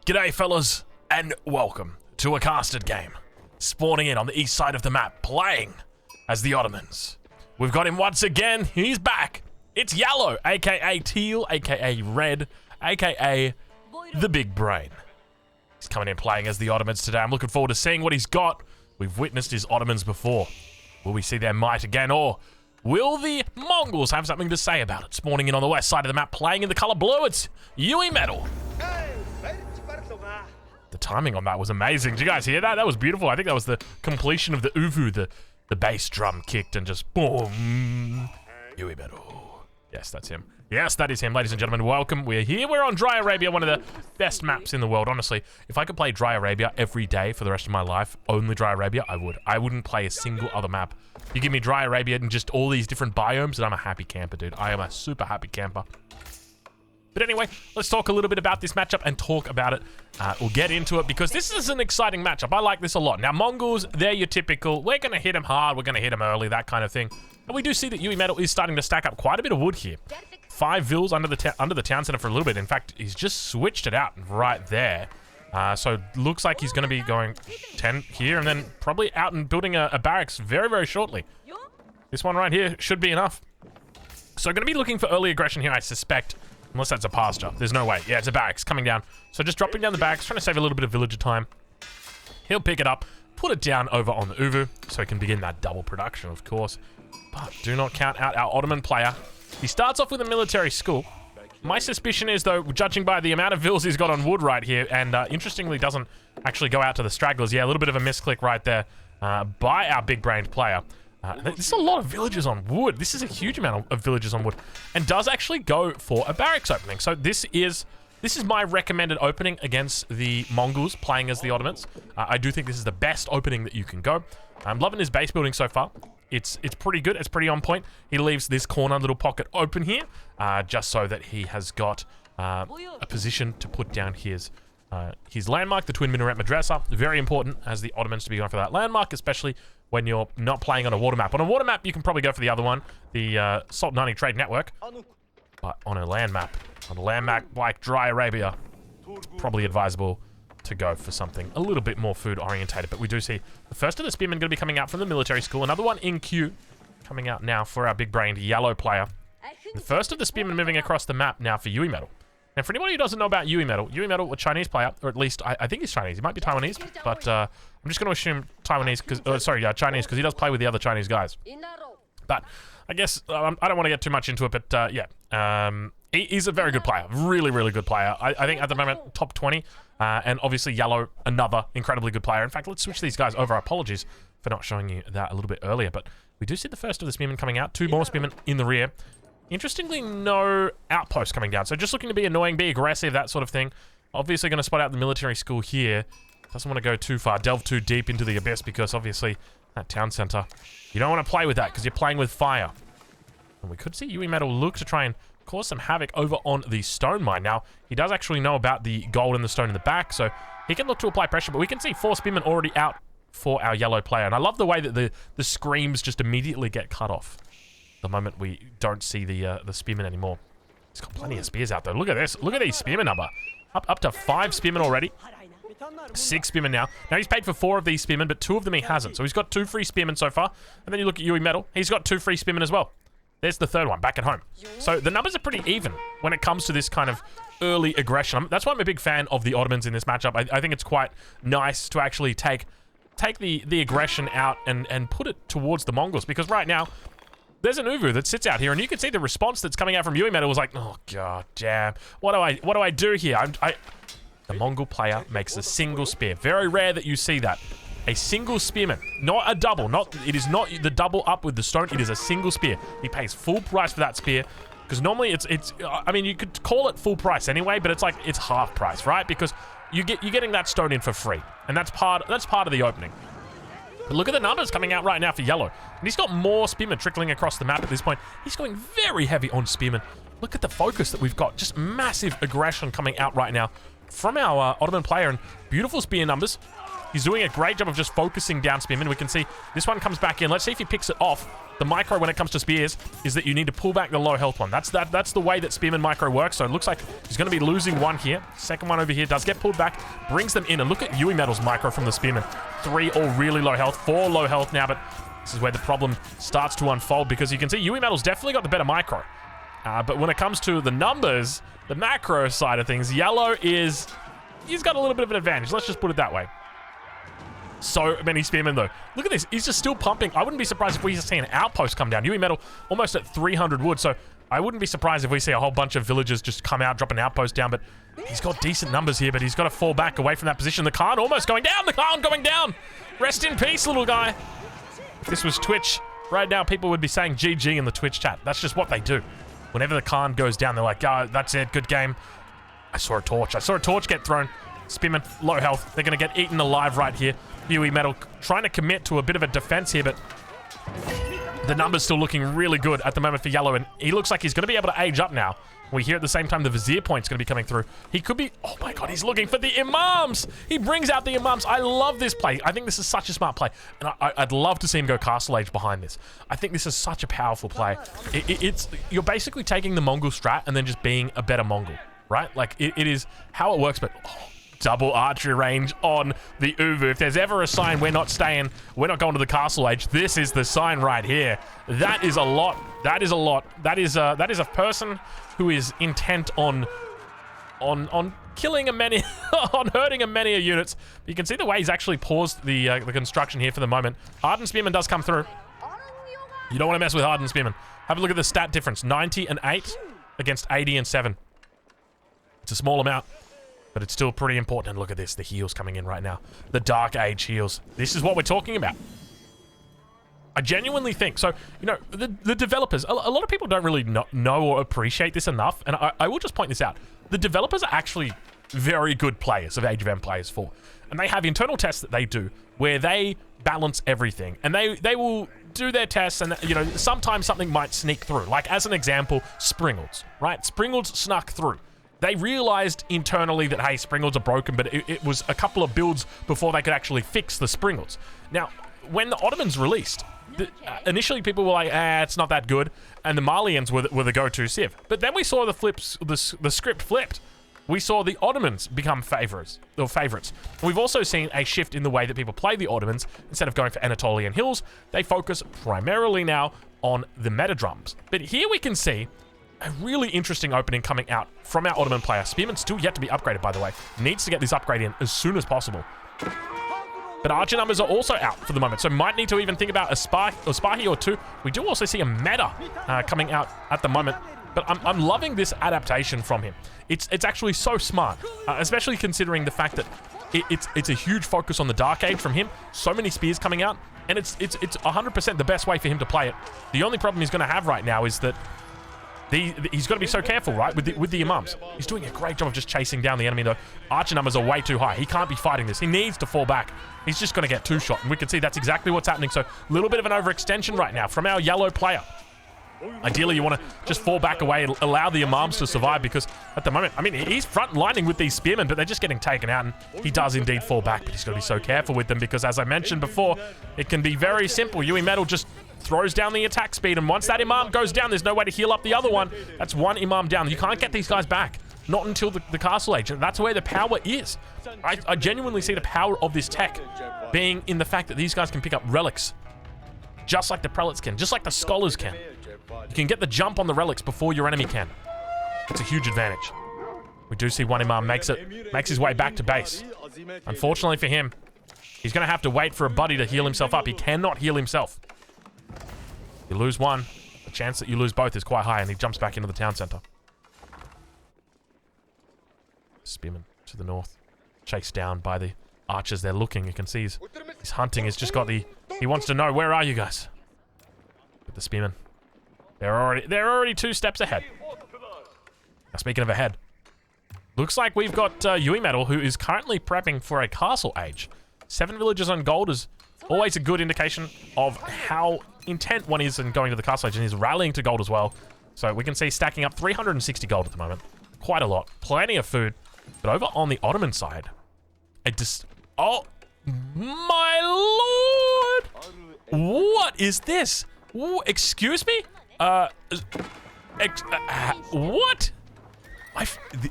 G'day fellas, and welcome to a casted game. Spawning in on the east side of the map, playing as the Ottomans. We've got him once again, he's back. It's Yellow, aka Teal, aka Red, aka the Big Brain. He's coming in playing as the Ottomans today. I'm looking forward to seeing what he's got. We've witnessed his Ottomans before. Will we see their might again, or will the Mongols have something to say about it? Spawning in on the west side of the map, playing in the color blue, it's Yui Metal. The timing on that was amazing. Did you guys hear that? That was beautiful. I think that was the completion of the uvu, the bass drum kicked and just boom. Yui Metal. Yes, that's him. Yes, that is him, ladies and gentlemen. Welcome. We're here. We're on Dry Arabia, one of the best maps in the world. Honestly, if I could play Dry Arabia every day for the rest of my life, only Dry Arabia, I would. I wouldn't play a single other map. You give me Dry Arabia and just all these different biomes, and I'm a happy camper, dude. I am a super happy camper. But anyway, let's talk a little bit about this matchup and talk about it. We'll get into it because this is an exciting matchup. I like this a lot. Now, Mongols, they're your typical, we're going to hit them hard, we're going to hit them early, that kind of thing. And we do see that Yui Metal is starting to stack up quite a bit of wood here. 5 vills under the town center for a little bit. In fact, he's just switched it out right there. So looks like he's going to be going 10 here and then probably out and building a barracks very, very shortly. This one right here should be enough. So going to be looking for early aggression here, I suspect. Unless that's a pasture. There's no way. Yeah, it's a barracks coming down. So just dropping down the barracks, trying to save a little bit of villager time. He'll pick it up, put it down over on the uvu, so he can begin that double production, of course. But do not count out our Ottoman player. He starts off with a military school. My suspicion is, though, judging by the amount of vills he's got on wood right here, and interestingly doesn't actually go out to the stragglers. Yeah, a little bit of a misclick right there by our big-brained player. There's a lot of villagers on wood. This is a huge amount of villagers on wood, and does actually go for a barracks opening. So this is my recommended opening against the Mongols playing as the Ottomans. I do think this is the best opening that you can go. I'm loving his base building so far. It's pretty good. It's pretty on point. He leaves this corner little pocket open here, just so that he has got a position to put down his landmark, the Twin Minaret Madrasa. Very important as the Ottomans to be going for that landmark, especially when you're not playing on a water map. On a water map, you can probably go for the other one, the Sultanani Trade Network. But on a land map like Dry Arabia, it's probably advisable to go for something a little bit more food orientated. But we do see the first of the spearmen going to be coming out from the military school. Another one in queue coming out now for our big-brained yellow player. The first of the spearmen moving across the map now for Yui Metal. And for anybody who doesn't know about Yui Metal, a Chinese player, or at least I think he's Chinese. He might be Taiwanese, but I'm just going to assume Taiwanese, Chinese, because he does play with the other Chinese guys. But I guess I don't want to get too much into it, but yeah, he's a very good player, really, really good player. I think at the moment top 20, and obviously Yellow, another incredibly good player. In fact, let's switch these guys over. Apologies for not showing you that a little bit earlier, but we do see the first of the spearmen coming out. 2 more spearmen in the rear. Interestingly, no outpost coming down. So just looking to be annoying, be aggressive, that sort of thing. Obviously going to spot out the military school here. Doesn't want to go too far, delve too deep into the abyss, because obviously that town center, you don't want to play with that because you're playing with fire. And we could see Yui Metal look to try and cause some havoc over on the stone mine. Now, he does actually know about the gold and the stone in the back, so he can look to apply pressure, but we can see 4 spearmen already out for our yellow player. And I love the way that the screams just immediately get cut off the moment we don't see the spearmen anymore. He's got plenty of spears out though. Look at this. Look at these spearmen number. Up to 5 spearmen already. 6 spearmen now. Now he's paid for 4 of these spearmen, but 2 of them he hasn't. So he's got 2 free spearmen so far. And then you look at Yui Metal. He's got 2 free spearmen as well. There's the 3rd one back at home. So the numbers are pretty even when it comes to this kind of early aggression. That's why I'm a big fan of the Ottomans in this matchup. I think it's quite nice to actually take the aggression out and put it towards the Mongols, because right now there's an uvu that sits out here, and you can see the response that's coming out from Yui Metal was like, oh god damn, what do I do here? The Mongol player makes a single spear. Very rare that you see that. A single spearman, not a double. It is not the double up with the stone. It is a single spear. He pays full price for that spear, because normally it's. I mean, you could call it full price anyway, but it's half price, right? Because you're getting that stone in for free, and that's part of the opening. But look at the numbers coming out right now for Yellow. And he's got more spearmen trickling across the map at this point. He's going very heavy on spearmen. Look at the focus that we've got. Just massive aggression coming out right now from our Ottoman player. And beautiful spear numbers. He's doing a great job of just focusing down Spearman. We can see this one comes back in. Let's see if he picks it off. The micro when it comes to spears is that you need to pull back the low health one. That's the way that Spearman micro works. So it looks like he's going to be losing one here. Second one over here does get pulled back, brings them in. And look at Yui Metal's micro from the Spearman. 3 all really low health, 4 low health now, but this is where the problem starts to unfold because you can see Yui Metal's definitely got the better micro. But when it comes to the numbers, the macro side of things, Yellow he's got a little bit of an advantage. Let's just put it that way. So many Spearmen, though. Look at this. He's just still pumping. I wouldn't be surprised if we see an outpost come down. Yui Metal almost at 300 wood, so I wouldn't be surprised if we see a whole bunch of villagers just come out, drop an outpost down, but he's got decent numbers here, but he's got to fall back away from that position. The Khan almost going down. The Khan going down. Rest in peace, little guy. If this was Twitch, right now people would be saying GG in the Twitch chat. That's just what they do. Whenever the Khan goes down, they're like, oh, that's it, good game. I saw a torch. I saw a torch get thrown. Spearman, low health. They're going to get eaten alive right here. Yui Metal trying to commit to a bit of a defense here, but the numbers still looking really good at the moment for Yellow, and he looks like he's going to be able to age up now. We hear at the same time the Vizier point's going to be coming through. He could be... Oh my god, he's looking for the Imams! He brings out the Imams. I love this play. I think this is such a smart play, and I'd love to see him go Castle Age behind this. I think this is such a powerful play. You're basically taking the Mongol strat and then just being a better Mongol, right? Like, it is how it works, but... Oh, double archery range on the Uvu. If there's ever a sign we're not staying, we're not going to the Castle Age, this is the sign right here. That is a lot. That is a lot. That is a person who is intent on killing a many, on hurting a many units. You can see the way he's actually paused the construction here for the moment. Hardened Spearman does come through. You don't want to mess with Hardened Spearman. Have a look at the stat difference. 90 and 8 against 80 and 7. It's a small amount, but it's still pretty important. And look at this, the heals coming in right now. The Dark Age heals. This is what we're talking about. I genuinely think, so, you know, the developers, a lot of people don't really know or appreciate this enough, and I will just point this out. The developers are actually very good players of Age of Empires 4, and they have internal tests that they do where they balance everything, and they will do their tests, and, you know, sometimes something might sneak through. Like, as an example, Springles, right? Springles snuck through. They realized internally that, hey, Springles are broken, but it was a couple of builds before they could actually fix the Springles. Now, when the Ottomans released, initially people were like, it's not that good, and the Malians were the go-to civ. But then we saw the script flipped. We saw the Ottomans become favorites. We've also seen a shift in the way that people play the Ottomans. Instead of going for Anatolian hills, they focus primarily now on the meta drums. But here we can see a really interesting opening coming out from our Ottoman player. Spearman's still yet to be upgraded, by the way. Needs to get this upgrade in as soon as possible. But archer numbers are also out for the moment, so might need to even think about a Spahi or two. We do also see a meta coming out at the moment, but I'm loving this adaptation from him. It's actually so smart, especially considering the fact that it's a huge focus on the Dark Age from him. So many spears coming out, and it's 100% the best way for him to play it. The only problem he's going to have right now is that he's got to be so careful, right, with the Imams. He's doing a great job of just chasing down the enemy, though. Archer numbers are way too high. He can't be fighting this. He needs to fall back. He's just going to get two-shot, and we can see that's exactly what's happening. So, a little bit of an overextension right now from our yellow player. Ideally, you want to just fall back away and allow the Imams to survive, because at the moment, I mean, he's front-lining with these spearmen, but they're just getting taken out, and he does indeed fall back, but he's got to be so careful with them, because as I mentioned before, it can be very simple. Yui Metal just throws down the attack speed, and once that Imam goes down, there's no way to heal up the other one. That's one Imam down. You can't get these guys back. Not until the Castle Age, and that's where the power is. I genuinely see the power of this tech being in the fact that these guys can pick up relics, just like the prelates can, just like the scholars can. You can get the jump on the relics before your enemy can. It's a huge advantage. We do see one Imam makes his way back to base. Unfortunately for him, he's going to have to wait for a buddy to heal himself up. He cannot heal himself. You lose one, the chance that you lose both is quite high, and he jumps back into the town center. Spearman to the north, chased down by the archers. They're looking. You can see he's hunting. He's just got the... He wants to know, where are you guys? But the spearmen, they're already 2 steps ahead. Now, speaking of ahead, looks like we've got Yui Metal, who is currently prepping for a Castle Age. 7 villages on gold is always a good indication of how intent one is in going to the Castle Age, and he's rallying to gold as well. So we can see stacking up 360 gold at the moment. Quite a lot. Plenty of food. But over on the Ottoman side, My lord! What is this? Ooh, excuse me? What?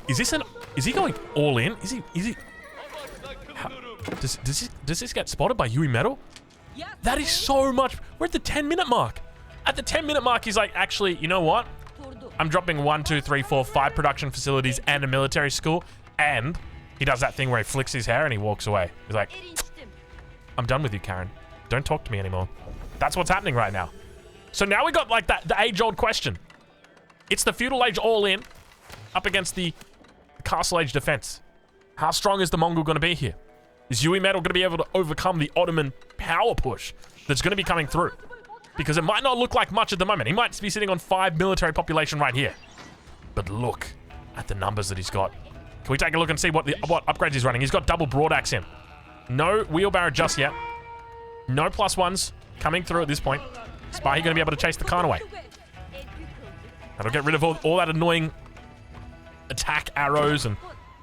Is this an... Is he going all in? Is he... How, does this get spotted by Yui Metal? That is so much. We're at the 10-minute mark. At the 10-minute mark, he's like, actually, you know what? I'm dropping 1, 2, 3, 4, 5 production facilities and a military school. And he does that thing where he flicks his hair and he walks away. He's like, I'm done with you, Karen. Don't talk to me anymore. That's what's happening right now. So now we got like the age-old question. It's the feudal age all in up against the castle age defense. How strong is the Mongol going to be here? Is Yui Metal going to be able to overcome the Ottoman power push that's going to be coming through? Because it might not look like much at the moment. He might be sitting on 5 military population right here. But look at the numbers that he's got. Can we take a look and see what upgrades he's running? He's got double broadaxe in. No wheelbarrow just yet. No +1s coming through at this point. Spahi going to be able to chase the Khan away. That'll get rid of all that annoying attack arrows and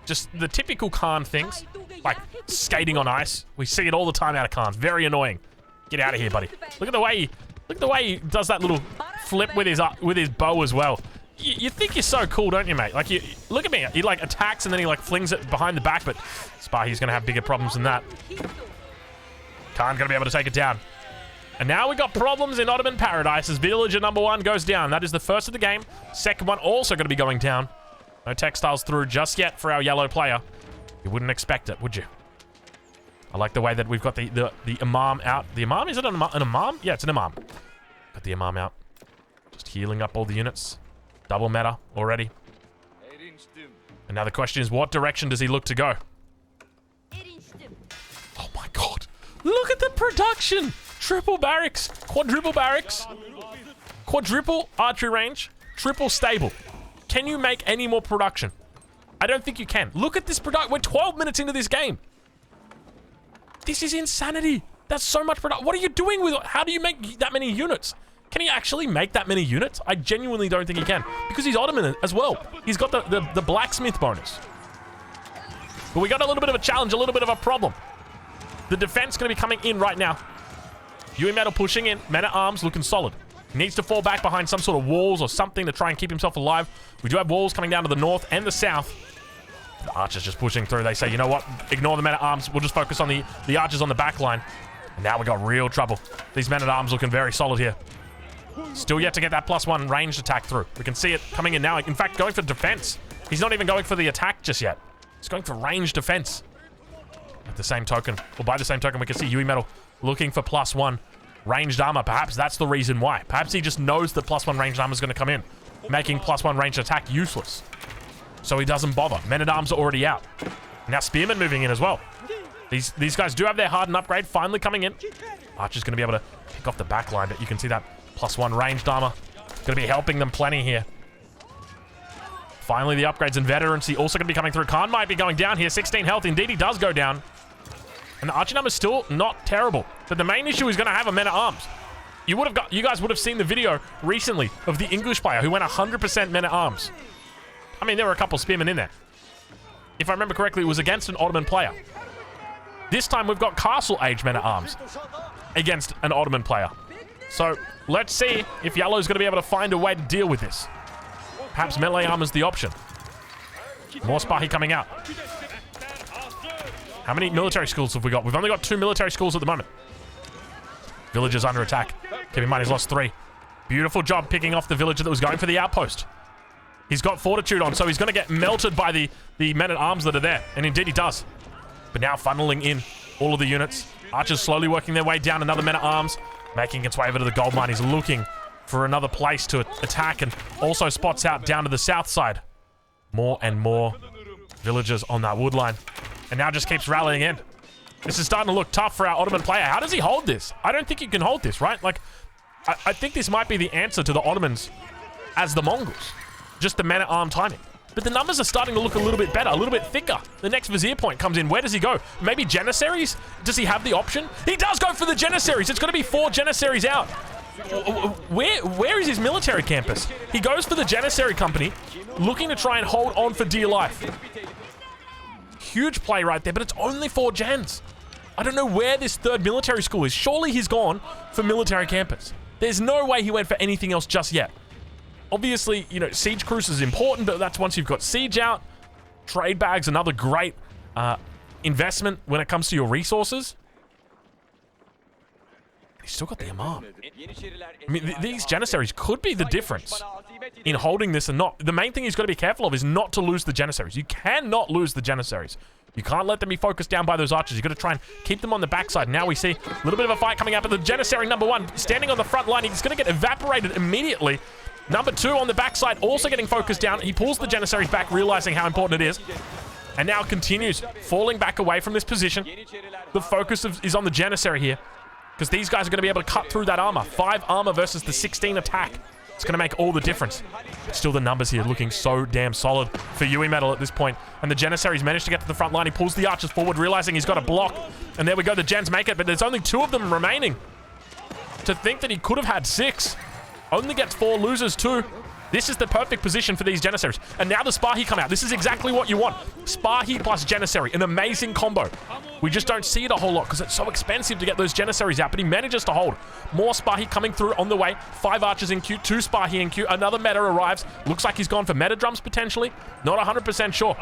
just the typical Khan things. Like skating on ice. We see it all the time out of Khans. Very annoying. Get out of here, buddy. Look at the way he does that little flip with his bow as well. You think you're so cool, don't you, mate? Like, look at me. He, like, attacks and then he, like, flings it behind the back, but Spahi's going to have bigger problems than that. Khan going to be able to take it down. And now we got problems in Ottoman Paradise as villager number 1 goes down. That is the first of the game. Second one also going to be going down. No textiles through just yet for our yellow player. You wouldn't expect it, would you? I like the way that we've got the Imam out. The Imam? Is it an Imam? Yeah, it's an Imam. Got the Imam out. Just healing up all the units. Double meta already. And now the question is, what direction does he look to go? Oh my god. Look at the production! Triple barracks, quadruple barracks, quadruple archery range, triple stable. Can you make any more production? I don't think you can. Look at this production. We're 12 minutes into this game. This is insanity. That's so much production. What are you doing with it? How do you make that many units? Can he actually make that many units? I genuinely don't think he can. Because he's Ottoman as well. He's got the blacksmith bonus. But we got a little bit of a challenge, a little bit of a problem. The defense going to be coming in right now. Yui Metal pushing in. Men-at-Arms looking solid. He needs to fall back behind some sort of walls or something to try and keep himself alive. We do have walls coming down to the north and the south. The archers just pushing through. They say, you know what? Ignore the men-at-arms. We'll just focus on the archers on the back line. And now we got real trouble. These men-at-arms looking very solid here. Still yet to get that +1 ranged attack through. We can see it coming in now. In fact, going for defense. He's not even going for the attack just yet. He's going for ranged defense. At the same token, or by the same token, we can see Yui Metal looking for +1 ranged armor. Perhaps that's the reason why. Perhaps he just knows that +1 ranged armor is going to come in, making +1 ranged attack useless. So he doesn't bother. Men-at-Arms are already out. Now Spearmen moving in as well. These guys do have their hardened upgrade finally coming in. Archer's going to be able to pick off the back line, but you can see that +1 ranged armor. Going to be helping them plenty here. Finally, the upgrades and veterancy also going to be coming through. Khan might be going down here. 16 health. Indeed, he does go down. And the archer number is still not terrible. But the main issue is going to have a men-at-arms. You guys would have seen the video recently of the English player who went 100% men-at-arms. I mean, there were a couple spearmen in there. If I remember correctly, it was against an Ottoman player. This time, we've got castle-age men-at-arms against an Ottoman player. So, let's see if Yellow's going to be able to find a way to deal with this. Perhaps melee armor's the option. More Spahi coming out. How many military schools have we got? We've only got 2 military schools at the moment. Villagers under attack. Keep in mind, he's lost 3. Beautiful job picking off the villager that was going for the outpost. He's got fortitude on, so he's going to get melted by the men-at-arms that are there. And indeed he does. But now funneling in all of the units. Archers slowly working their way down. Another men-at-arms making its way over to the gold mine. He's looking for another place to attack and also spots out down to the south side. More and more villagers on that wood line. And now just keeps rallying in. This is starting to look tough for our Ottoman player. How does he hold this? I don't think he can hold this, right? Like, I think this might be the answer to the Ottomans as the Mongols. Just the men-at-arm timing. But the numbers are starting to look a little bit better, a little bit thicker. The next Vizier point comes in. Where does he go? Maybe Janissaries? Does he have the option? He does go for the Janissaries. It's going to be 4 Janissaries out. Where is his military campus? He goes for the Janissary company, looking to try and hold on for dear life. Huge play right there, but it's only 4 gens. I don't know where this third military school is. Surely he's gone for military campus. There's no way he went for anything else just yet. Obviously, you know, siege cruise is important, but that's once you've got siege out. Trade bags, another great investment when it comes to your resources. He's still got the Imam. I mean, these Janissaries could be the difference in holding this and not. The main thing he's got to be careful of is not to lose the Janissaries. You cannot lose the Janissaries. You can't let them be focused down by those archers. You've got to try and keep them on the backside. Now we see a little bit of a fight coming up, but the Janissary number 1 standing on the front line. He's going to get evaporated immediately. Number 2 on the backside also getting focused down. He pulls the Janissaries back, realizing how important it is. And now continues falling back away from this position. The focus is on the Janissary here, because these guys are going to be able to cut through that armor. 5 armor versus the 16 attack. It's going to make all the difference. Still, the numbers here looking so damn solid for Yui Metal at this point. And the Janissaries managed to get to the front line. He pulls the archers forward, realizing he's got a block. And there we go. The gens make it, but there's only 2 of them remaining. To think that he could have had 6. Only gets 4, loses 2. This is the perfect position for these Janissaries. And now the Spahi come out. This is exactly what you want. Spahi plus Janissary, an amazing combo. We just don't see it a whole lot because it's so expensive to get those Janissaries out, but he manages to hold. More Spahi coming through on the way. 5 archers in queue, 2 Spahi in queue. Another meta arrives. Looks like he's gone for meta drums potentially. Not 100% sure.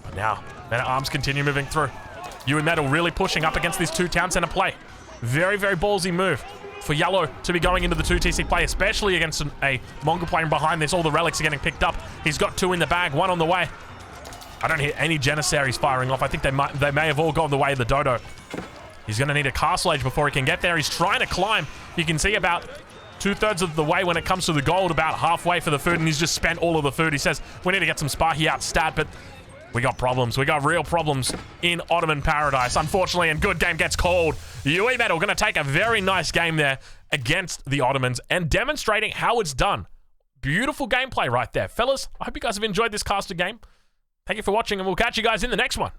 But now, meta arms continue moving through. Yui Metal really pushing up against this 2 town center play. Very, very ballsy move for Yellow to be going into the 2 TC play, especially against a Mongol player behind this. All the relics are getting picked up. He's got 2 in the bag, 1 on the way. I don't hear any Janissaries firing off. I think they may have all gone the way of the Dodo. He's going to need a castle age before he can get there. He's trying to climb. You can see about 2/3 of the way when it comes to the gold, about halfway for the food, and he's just spent all of the food. He says, we need to get some Spahi out stat, but we got problems. We got real problems in Ottoman paradise, unfortunately, and good game gets called. Yui Metal going to take a very nice game there against the Ottomans and demonstrating how it's done. Beautiful gameplay right there. Fellas, I hope you guys have enjoyed this caster game. Thank you for watching, and we'll catch you guys in the next one.